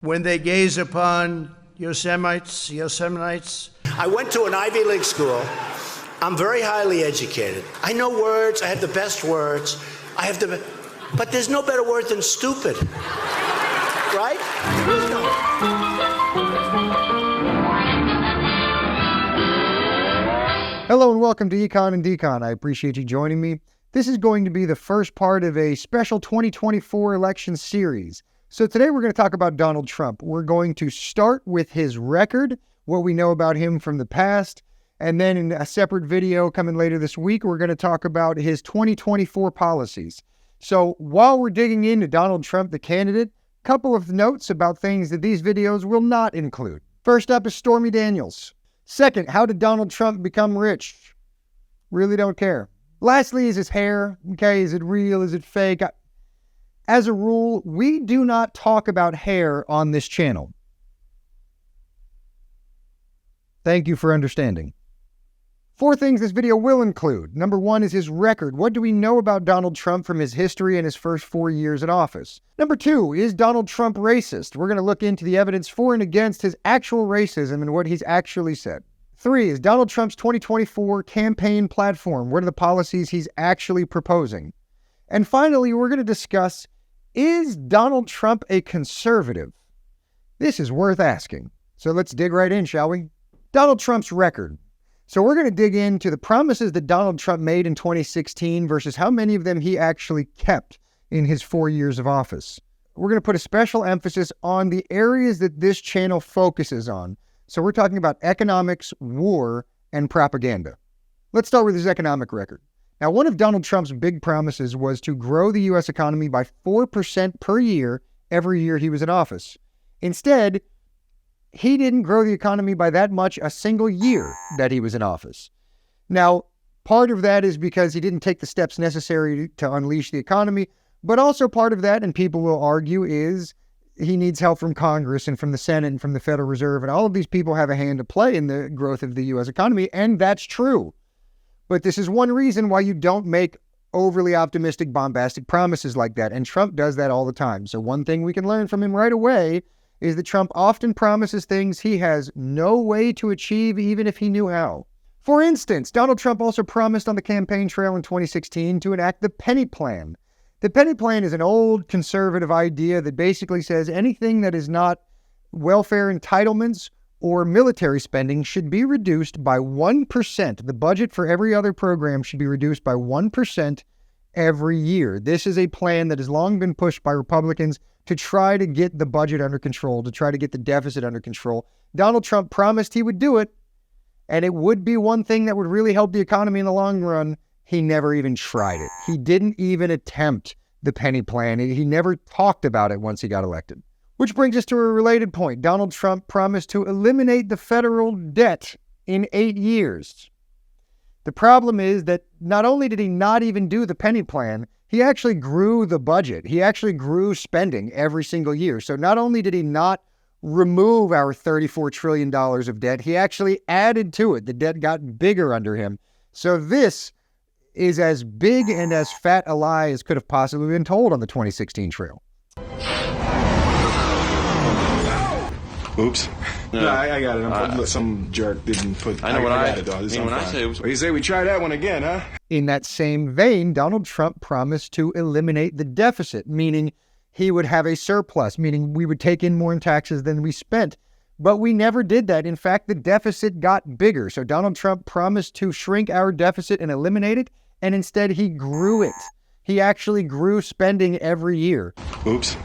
when they gaze upon Yosemite. I went to an Ivy League school. I'm very highly educated. I know words. I have the best words. But there's no better word than stupid. Right? There is no. Hello and welcome to Econ and Decon. I appreciate you joining me. This is going to be the first part of a special 2024 election series. So today we're going to talk about Donald Trump. We're going to start with his record, what we know about him from the past, and then in a separate video coming later this week, we're going to talk about his 2024 policies. So while we're digging into Donald Trump, the candidate, a couple of notes about things that these videos will not include. First up is Stormy Daniels. Second, how did Donald Trump become rich? Really don't care. Lastly is his hair. Okay, is it real? Is it fake? As a rule, we do not talk about hair on this channel. Thank you for understanding. 4 things this video will include. Number 1 is his record. What do we know about Donald Trump from his history and his first 4 years in office? Number 2, is Donald Trump racist? We're going to look into the evidence for and against his actual racism and what he's actually said. 3 is Donald Trump's 2024 campaign platform. What are the policies he's actually proposing? And finally, we're going to discuss, is Donald Trump a conservative? This is worth asking. So let's dig right in, shall we? Donald Trump's record. So we're going to dig into the promises that Donald Trump made in 2016 versus how many of them he actually kept in his 4 years of office. We're going to put a special emphasis on the areas that this channel focuses on. So we're talking about economics, war, and propaganda. Let's start with his economic record. Now, one of Donald Trump's big promises was to grow the U.S. economy by 4% per year every year he was in office. Instead, he didn't grow the economy by that much a single year that he was in office. Now, part of that is because he didn't take the steps necessary to unleash the economy, but also part of that, and people will argue, is he needs help from Congress and from the Senate and from the Federal Reserve, and all of these people have a hand to play in the growth of the U.S. economy, and that's true. But this is one reason why you don't make overly optimistic, bombastic promises like that. And Trump does that all the time. So one thing we can learn from him right away is that Trump often promises things he has no way to achieve, even if he knew how. For instance, Donald Trump also promised on the campaign trail in 2016 to enact the penny plan. The penny plan is an old conservative idea that basically says anything that is not welfare entitlements or military spending should be reduced by 1%. The budget for every other program should be reduced by 1% every year. This is a plan that has long been pushed by Republicans to try to get the budget under control, to try to get the deficit under control. Donald Trump promised he would do it, and it would be one thing that would really help the economy in the long run. He never even tried it. He didn't even attempt the penny plan. He never talked about it once he got elected. Which brings us to a related point. Donald Trump promised to eliminate the federal debt in 8 years. The problem is that not only did he not even do the penny plan, he actually grew the budget. He actually grew spending every single year. So not only did he not remove our $34 trillion of debt, he actually added to it. The debt got bigger under him. So this is as big and as fat a lie as could have possibly been told on the 2016 trail. Oops. No, I got it. Some jerk didn't put. I know what I got it, though. This is when I fine. say oops. Well, you say we try that one again, huh? In that same vein, Donald Trump promised to eliminate the deficit, meaning he would have a surplus, meaning we would take in more in taxes than we spent. But we never did that. In fact, the deficit got bigger. So Donald Trump promised to shrink our deficit and eliminate it, and instead he grew it. He actually grew spending every year. Oops.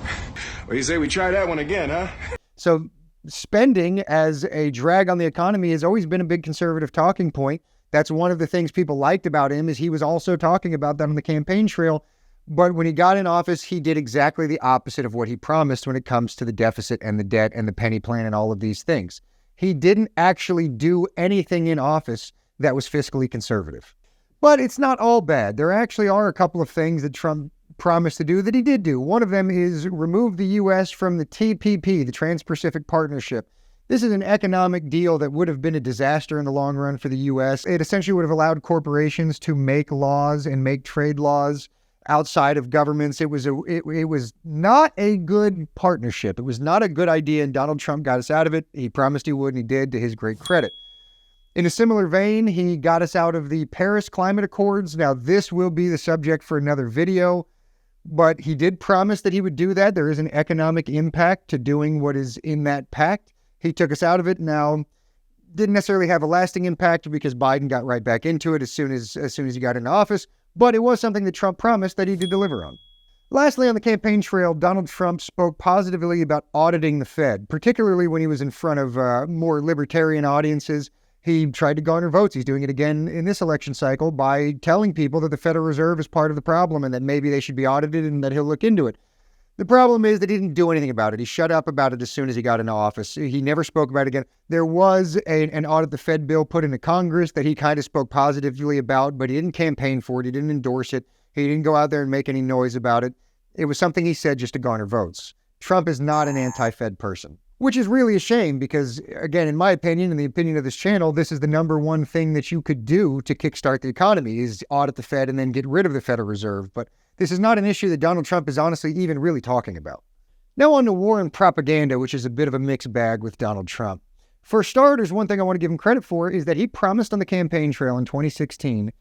Well, you say we try that one again, huh? So spending as a drag on the economy has always been a big conservative talking point. That's one of the things people liked about him, is he was also talking about that on the campaign trail. But when he got in office, he did exactly the opposite of what he promised when it comes to the deficit and the debt and the penny plan and all of these things. He didn't actually do anything in office that was fiscally conservative. But it's not all bad. There actually are a couple of things that Trump promised to do that he did do. One of them is remove the U.S. from the TPP, the Trans-Pacific Partnership. This is an economic deal that would have been a disaster in the long run for the U.S. It essentially would have allowed corporations to make laws and make trade laws outside of governments. It was not a good partnership. It was not a good idea, and Donald Trump got us out of it. He promised he would, and he did, to his great credit. In a similar vein, he got us out of the Paris Climate Accords. Now, this will be the subject for another video, but he did promise that he would do that. There is an economic impact to doing what is in that pact. He took us out of it. Now, didn't necessarily have a lasting impact because Biden got right back into it as soon as he got into office, but it was something that Trump promised that he did deliver on. Lastly, on the campaign trail, Donald Trump spoke positively about auditing the Fed, particularly when he was in front of more libertarian audiences. He tried to garner votes. He's doing it again in this election cycle by telling people that the Federal Reserve is part of the problem and that maybe they should be audited and that he'll look into it. The problem is that he didn't do anything about it. He shut up about it as soon as he got into office. He never spoke about it again. There was an audit the Fed bill put into Congress that he kind of spoke positively about, but he didn't campaign for it. He didn't endorse it. He didn't go out there and make any noise about it. It was something he said just to garner votes. Trump is not an anti-Fed person, which is really a shame because, again, in my opinion, in the opinion of this channel, this is the number one thing that you could do to kickstart the economy is audit the Fed and then get rid of the Federal Reserve. But this is not an issue that Donald Trump is honestly even really talking about. Now on to war and propaganda, which is a bit of a mixed bag with Donald Trump. For starters, one thing I want to give him credit for is that he promised on the campaign trail in 2016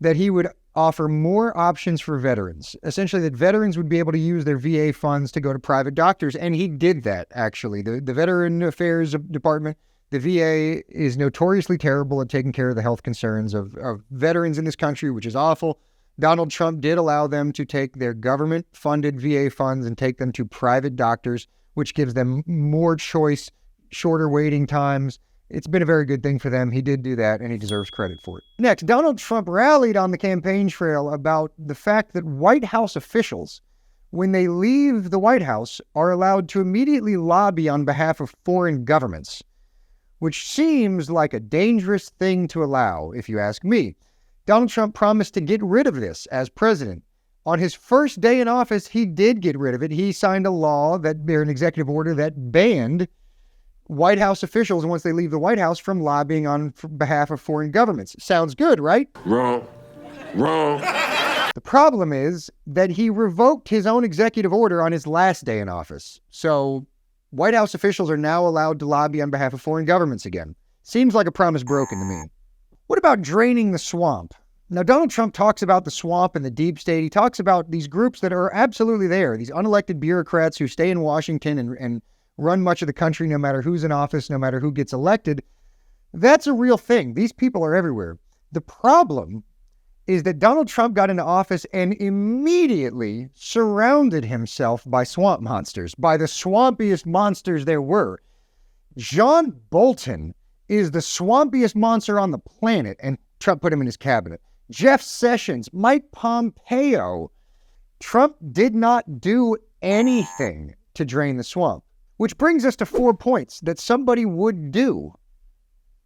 that he would offer more options for veterans. Essentially, that veterans would be able to use their VA funds to go to private doctors, and he did that, actually. The Veteran Affairs Department, the VA, is notoriously terrible at taking care of the health concerns of veterans in this country, which is awful. Donald Trump did allow them to take their government-funded VA funds and take them to private doctors, which gives them more choice, shorter waiting times. It's been a very good thing for them. He did do that, and he deserves credit for it. Next, Donald Trump rallied on the campaign trail about the fact that White House officials, when they leave the White House, are allowed to immediately lobby on behalf of foreign governments, which seems like a dangerous thing to allow, if you ask me. Donald Trump promised to get rid of this as president. On his first day in office, he did get rid of it. He signed a law, an executive order that banned White House officials, once they leave the White House, from lobbying on behalf of foreign governments. Sounds good, right? Wrong. The problem is that he revoked his own executive order on his last day in office. So White House officials are now allowed to lobby on behalf of foreign governments again. Seems like a promise broken to me. What about draining the swamp? Now, Donald Trump talks about the swamp and the deep state. He talks about these groups that are absolutely there, these unelected bureaucrats who stay in Washington and run much of the country no matter who's in office, no matter who gets elected. That's a real thing. These people are everywhere. The problem is that Donald Trump got into office and immediately surrounded himself by swamp monsters, by the swampiest monsters there were. John Bolton is the swampiest monster on the planet, and Trump put him in his cabinet. Jeff Sessions, Mike Pompeo. Trump did not do anything to drain the swamp, which brings us to 4 points that somebody would do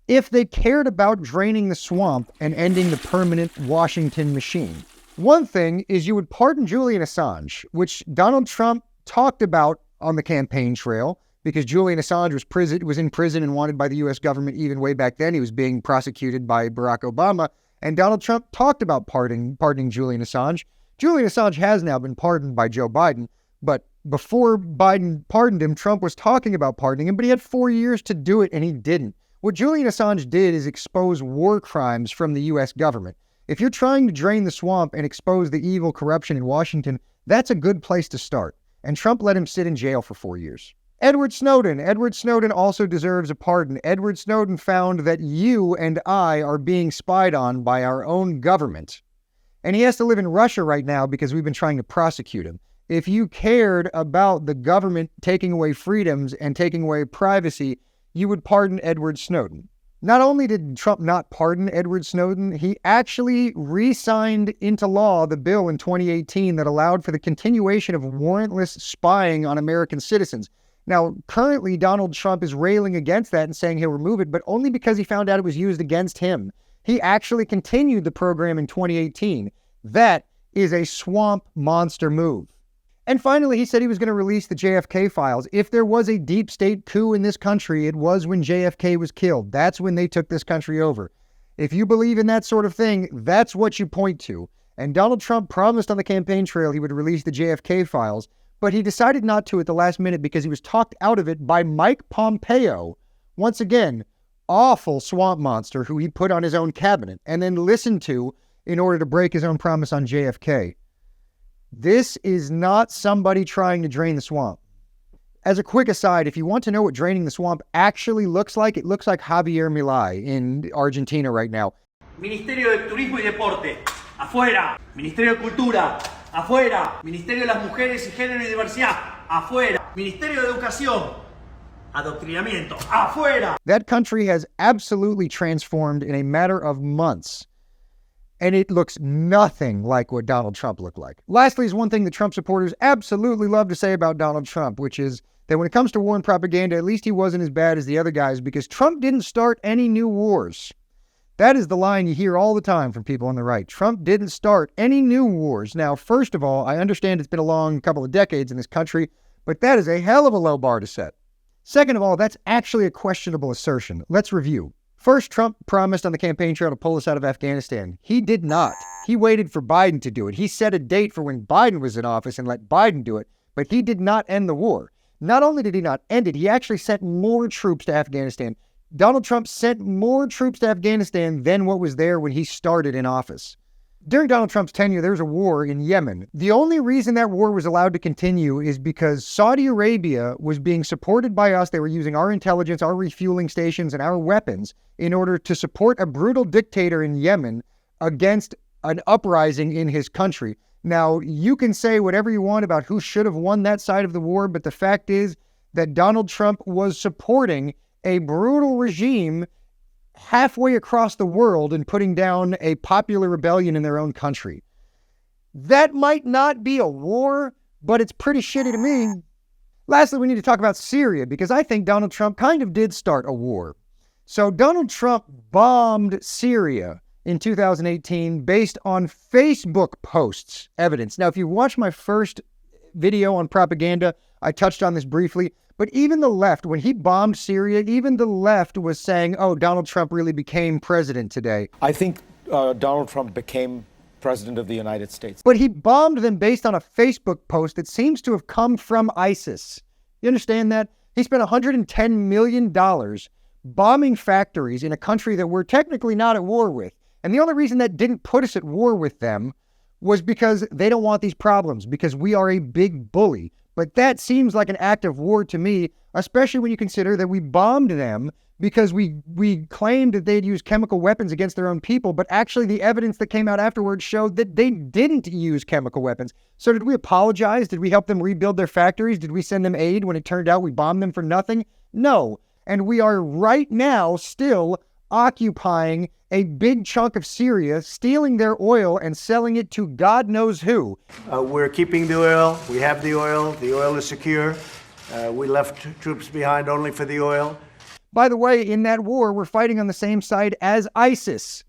if they cared about draining the swamp and ending the permanent Washington machine. One thing is you would pardon Julian Assange, which Donald Trump talked about on the campaign trail, because Julian Assange was in prison and wanted by the U.S. government even way back then. He was being prosecuted by Barack Obama, and Donald Trump talked about pardoning Julian Assange. Julian Assange has now been pardoned by Joe Biden, but before Biden pardoned him, Trump was talking about pardoning him, but he had 4 years to do it, and he didn't. What Julian Assange did is expose war crimes from the U.S. government. If you're trying to drain the swamp and expose the evil corruption in Washington, that's a good place to start. And Trump let him sit in jail for 4 years. Edward Snowden. Edward Snowden also deserves a pardon. Edward Snowden found that you and I are being spied on by our own government. And he has to live in Russia right now because we've been trying to prosecute him. If you cared about the government taking away freedoms and taking away privacy, you would pardon Edward Snowden. Not only did Trump not pardon Edward Snowden, he actually re-signed into law the bill in 2018 that allowed for the continuation of warrantless spying on American citizens. Now, currently, Donald Trump is railing against that and saying he'll remove it, but only because he found out it was used against him. He actually continued the program in 2018. That is a swamp monster move. And finally, he said he was going to release the JFK files. If there was a deep state coup in this country, it was when JFK was killed. That's when they took this country over. If you believe in that sort of thing, that's what you point to. And Donald Trump promised on the campaign trail he would release the JFK files, but he decided not to at the last minute because he was talked out of it by Mike Pompeo. Once again, awful swamp monster who he put on his own cabinet and then listened to in order to break his own promise on JFK. This is not somebody trying to drain the swamp. As a quick aside, if you want to know what draining the swamp actually looks like, it looks like Javier Milei in Argentina right now. Ministerio de Turismo y Deporte, afuera. Ministerio de Cultura, afuera. Ministerio de las Mujeres y Género y Diversidad, afuera. Ministerio de Educación, adoctrinamiento, afuera. That country has absolutely transformed in a matter of months, and it looks nothing like what Donald Trump looked like. Lastly is one thing that Trump supporters absolutely love to say about Donald Trump, which is that when it comes to war and propaganda, at least he wasn't as bad as the other guys because Trump didn't start any new wars. That is the line you hear all the time from people on the right. Trump didn't start any new wars. Now, first of all, I understand it's been a long couple of decades in this country, but that is a hell of a low bar to set. Second of all, that's actually a questionable assertion. Let's review. First, Trump promised on the campaign trail to pull us out of Afghanistan. He did not. He waited for Biden to do it. He set a date for when Biden was in office and let Biden do it, but he did not end the war. Not only did he not end it, he actually sent more troops to Afghanistan. Donald Trump sent more troops to Afghanistan than what was there when he started in office. During Donald Trump's tenure, there was a war in Yemen. The only reason that war was allowed to continue is because Saudi Arabia was being supported by us. They were using our intelligence, our refueling stations, and our weapons in order to support a brutal dictator in Yemen against an uprising in his country. Now, you can say whatever you want about who should have won that side of the war, but the fact is that Donald Trump was supporting a brutal regime halfway across the world and putting down a popular rebellion in their own country. That might not be a war, but it's pretty shitty to me. Lastly, we need to talk about Syria because I think Donald Trump kind of did start a war. So Donald Trump bombed Syria in 2018 based on Facebook posts evidence. Now, if you watch my first video on propaganda, I touched on this briefly, but even the left, when he bombed Syria, even the left was saying, oh, Donald Trump really became president today. I think Donald Trump became president of the United States. But he bombed them based on a Facebook post that seems to have come from ISIS. You understand that? He spent $110 million bombing factories in a country that we're technically not at war with. And the only reason that didn't put us at war with them was because they don't want these problems, because we are a big bully. But that seems like an act of war to me, especially when you consider that we bombed them because we claimed that they'd use chemical weapons against their own people, but actually the evidence that came out afterwards showed that they didn't use chemical weapons. So did we apologize? Did we help them rebuild their factories? Did we send them aid when it turned out we bombed them for nothing? No. And we are right now still occupying a big chunk of Syria, stealing their oil and selling it to God knows who. We're keeping the oil. We have the oil. The oil is secure. We left troops behind only for the oil. By the way, in that war, we're fighting on the same side as ISIS.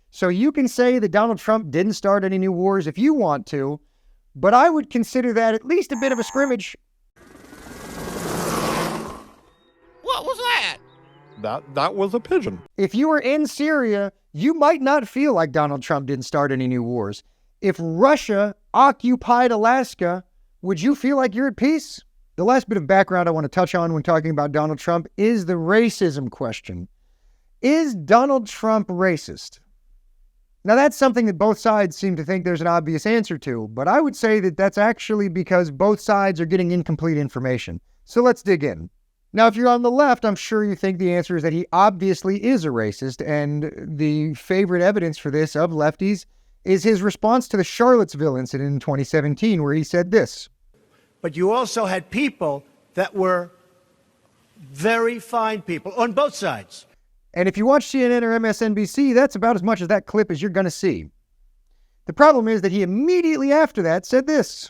So you can say that Donald Trump didn't start any new wars if you want to, but I would consider that at least a bit of a scrimmage. What was that? That was a pigeon. If you were in Syria, you might not feel like Donald Trump didn't start any new wars. If Russia occupied Alaska, would you feel like you're at peace? The last bit of background I want to touch on when talking about Donald Trump is the racism question. Is Donald Trump racist? Now, that's something that both sides seem to think there's an obvious answer to, but I would say that that's actually because both sides are getting incomplete information. So let's dig in. Now, if you're on the left, I'm sure you think the answer is that he obviously is a racist, and the favorite evidence for this of lefties is his response to the Charlottesville incident in 2017, where he said this. But you also had people that were very fine people on both sides. And if you watch CNN or MSNBC, that's about as much as that clip as you're going to see. The problem is that he immediately after that said this.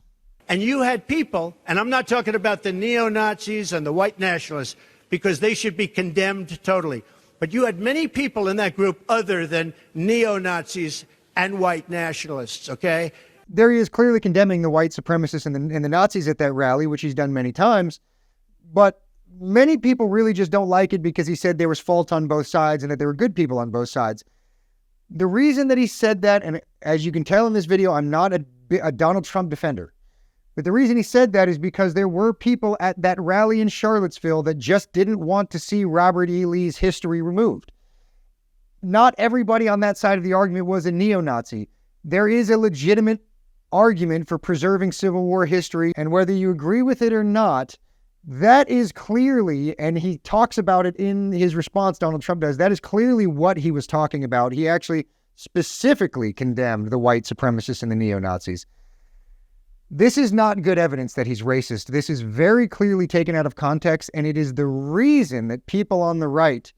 And you had people, and I'm not talking about the neo-Nazis and the white nationalists, because they should be condemned totally. But you had many people in that group other than neo-Nazis and white nationalists, okay? There he is clearly condemning the white supremacists and the Nazis at that rally, which he's done many times. But many people really just don't like it because he said there was fault on both sides and that there were good people on both sides. The reason that he said that, and as you can tell in this video, I'm not a Donald Trump defender, but the reason he said that is because there were people at that rally in Charlottesville that just didn't want to see Robert E. Lee's history removed. Not everybody on that side of the argument was a neo-Nazi. There is a legitimate argument for preserving Civil War history, and whether you agree with it or not, that is clearly, and he talks about it in his response, Donald Trump does, that is clearly what he was talking about. He actually specifically condemned the white supremacists and the neo-Nazis. This is not good evidence that he's racist. This is very clearly taken out of context, and it is the reason that people on the right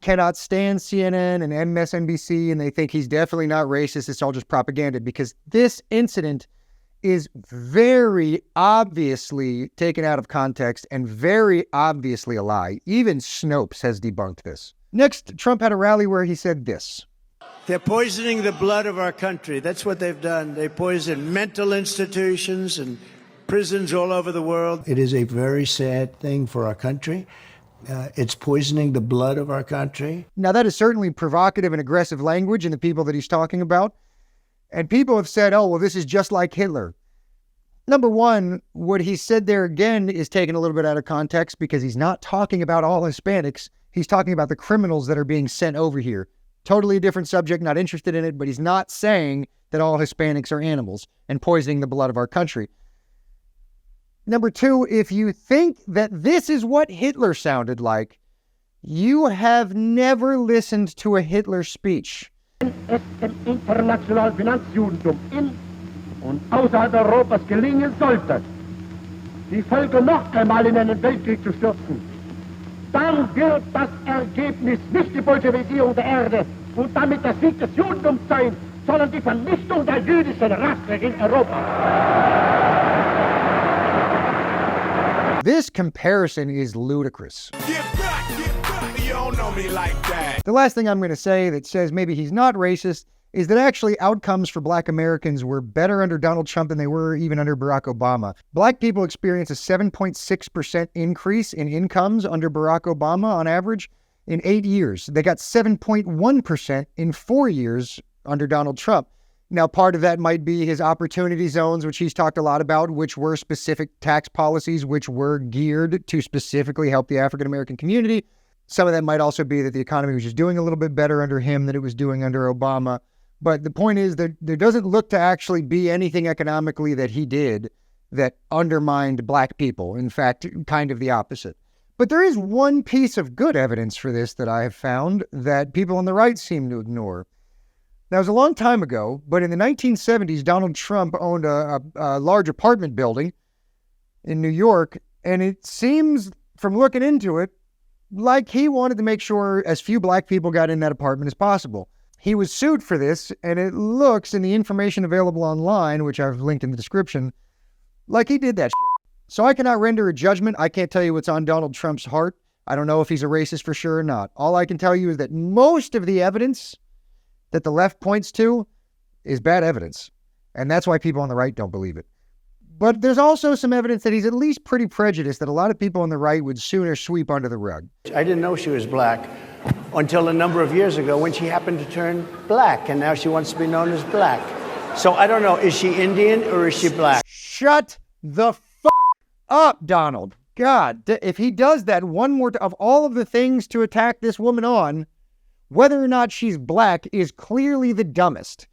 cannot stand CNN and MSNBC, and they think he's definitely not racist. It's all just propaganda, because this incident is very obviously taken out of context and very obviously a lie. Even Snopes has debunked this. Next, Trump had a rally where he said this. They're poisoning the blood of our country. That's what they've done. They poison mental institutions and prisons all over the world. It is a very sad thing for our country. It's poisoning the blood of our country. Now, that is certainly provocative and aggressive language in the people that he's talking about. And people have said, oh, well, this is just like Hitler. Number one, what he said there again is taken a little bit out of context, because he's not talking about all Hispanics. He's talking about the criminals that are being sent over here. Totally a different subject, not interested in it, but he's not saying that all Hispanics are animals and poisoning the blood of our country. Number two, if you think that this is what Hitler sounded like, you have never listened to a Hitler speech. Es dem internationalen Finanzjudentum in und außerhalb Europas gelingen sollte, die Völker noch einmal in einen Weltkrieg zu stürzen, dann wird das Ergebnis nicht die Bolschewisierung der Erde und damit der Sieg des Judentums sein, sondern die Vernichtung der jüdischen Rasse in Europa. This comparison is ludicrous. Get back, you don't know me like that. The last thing I'm going to say that says maybe he's not racist is that actually outcomes for Black Americans were better under Donald Trump than they were even under Barack Obama. Black people experienced a 7.6% increase in incomes under Barack Obama on average in 8 years. They got 7.1% in 4 years under Donald Trump. Now, part of that might be his opportunity zones, which he's talked a lot about, which were specific tax policies, which were geared to specifically help the African-American community. Some of that might also be that the economy was just doing a little bit better under him than it was doing under Obama. But the point is that there doesn't look to actually be anything economically that he did that undermined Black people. In fact, kind of the opposite. But there is one piece of good evidence for this that I have found that people on the right seem to ignore. That was a long time ago, but in the 1970s, Donald Trump owned a large apartment building in New York, and it seems, from looking into it, like he wanted to make sure as few Black people got in that apartment as possible. He was sued for this, and it looks, in the information available online, which I've linked in the description, like he did that shit. So I cannot render a judgment. I can't tell you what's on Donald Trump's heart. I don't know if he's a racist for sure or not. All I can tell you is that most of the evidence that the left points to is bad evidence. And that's why people on the right don't believe it. But there's also some evidence that he's at least pretty prejudiced that a lot of people on the right would sooner sweep under the rug. I didn't know she was black until a number of years ago when she happened to turn black, and now she wants to be known as black. So I don't know, is she Indian or is she black? Shut the fuck up, Donald. God, if he does that one more time, of all of the things to attack this woman on, whether or not she's black is clearly the dumbest.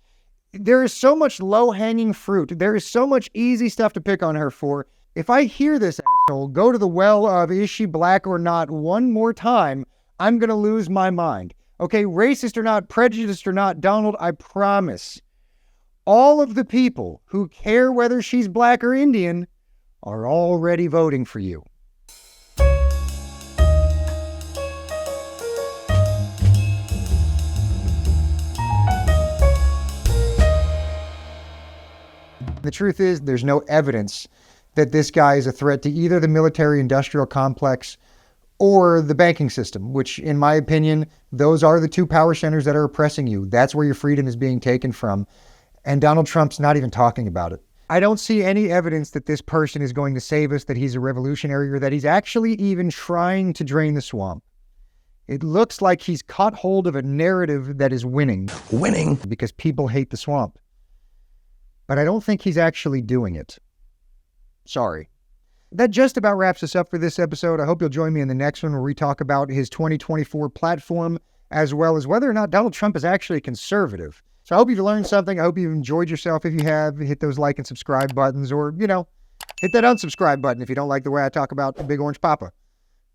There is so much low-hanging fruit. There is so much easy stuff to pick on her for. If I hear this asshole go to the well of is she black or not one more time, I'm going to lose my mind. Okay, racist or not, prejudiced or not, Donald, I promise, all of the people who care whether she's black or Indian are already voting for you. The truth is, there's no evidence that this guy is a threat to either the military-industrial complex or the banking system, which, in my opinion, those are the two power centers that are oppressing you. That's where your freedom is being taken from. And Donald Trump's not even talking about it. I don't see any evidence that this person is going to save us, that he's a revolutionary, or that he's actually even trying to drain the swamp. It looks like he's caught hold of a narrative that is winning. Winning? Because people hate the swamp. But I don't think he's actually doing it. Sorry. That just about wraps us up for this episode. I hope you'll join me in the next one where we talk about his 2024 platform, as well as whether or not Donald Trump is actually conservative. So I hope you've learned something. I hope you've enjoyed yourself. If you have, hit those like and subscribe buttons, or, hit that unsubscribe button if you don't like the way I talk about the Big Orange Papa.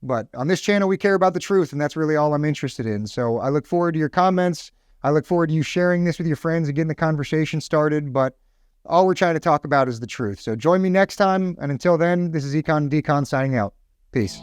But on this channel, we care about the truth, and that's really all I'm interested in. So I look forward to your comments. I look forward to you sharing this with your friends and getting the conversation started. But all we're trying to talk about is the truth. So join me next time. And until then, this is Econ and Decon signing out. Peace.